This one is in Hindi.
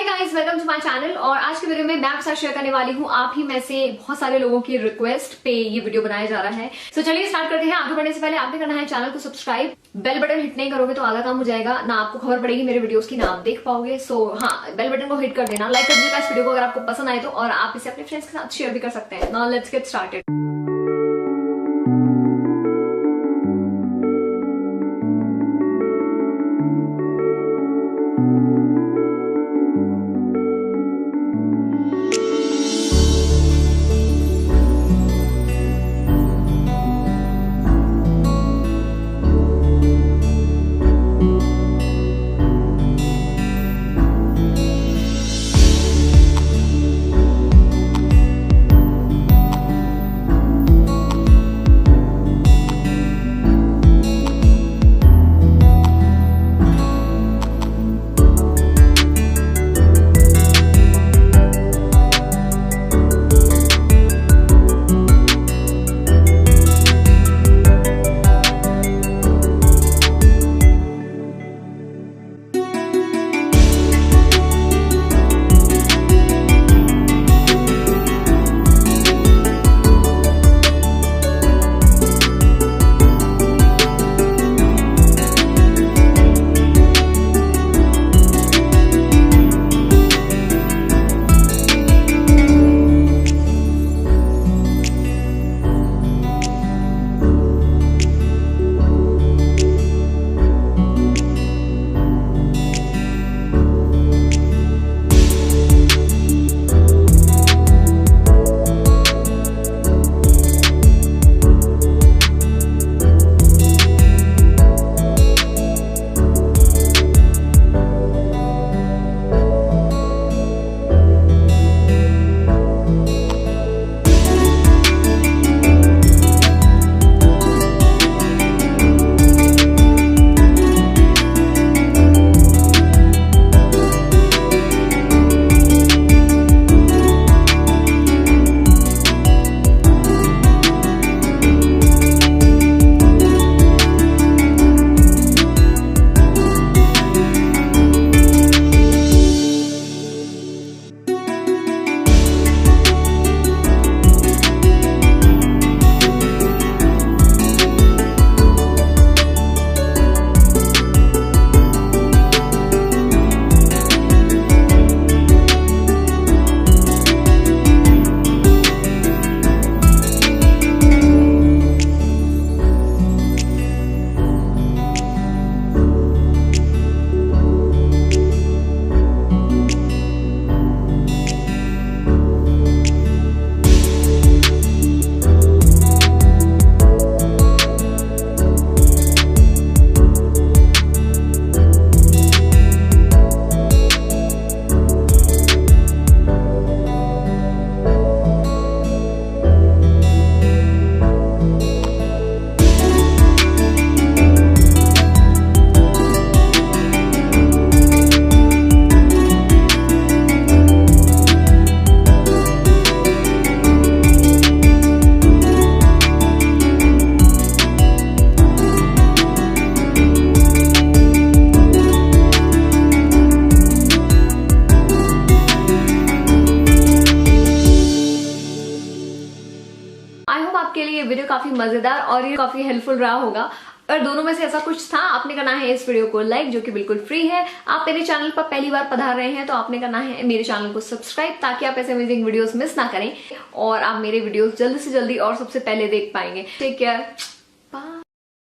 Guys, welcome to my channel. और आज के वीडियो में मैं आपके साथ शेयर करने वाली हूँ आप ही में से बहुत सारे लोगों की रिक्वेस्ट पे ये वीडियो बनाया जा रहा है। तो चलिए स्टार्ट करते हैं। आगे बढ़ने से पहले आपने करना है चैनल को सब्सक्राइब, बेल बटन हिट नहीं करोगे तो आधा काम हो जाएगा, ना आपको खबर पड़ेगी मेरे वीडियोस की, ना आप देख पाओगे। सो हाँ, बेल बटन को हिट कर देना, लाइक कर दीजिएगा इस वीडियो को अगर आपको पसंद आए तो, और आप इसे अपने फ्रेंड्स के साथ शेयर भी कर सकते हैं। Now let's get started. I hope आपके लिए ये वीडियो काफी मजेदार और ये काफी हेल्पफुल रहा होगा। और दोनों में से ऐसा कुछ था, आपने करना है इस वीडियो को लाइक, जो कि बिल्कुल फ्री है। आप मेरे चैनल पर पहली बार पधार रहे हैं तो आपने करना है मेरे चैनल को सब्सक्राइब, ताकि आप ऐसे अमेजिंग वीडियोस मिस ना करें और आप मेरे वीडियोस जल्दी से जल्दी और सबसे पहले देख पाएंगे। Take care.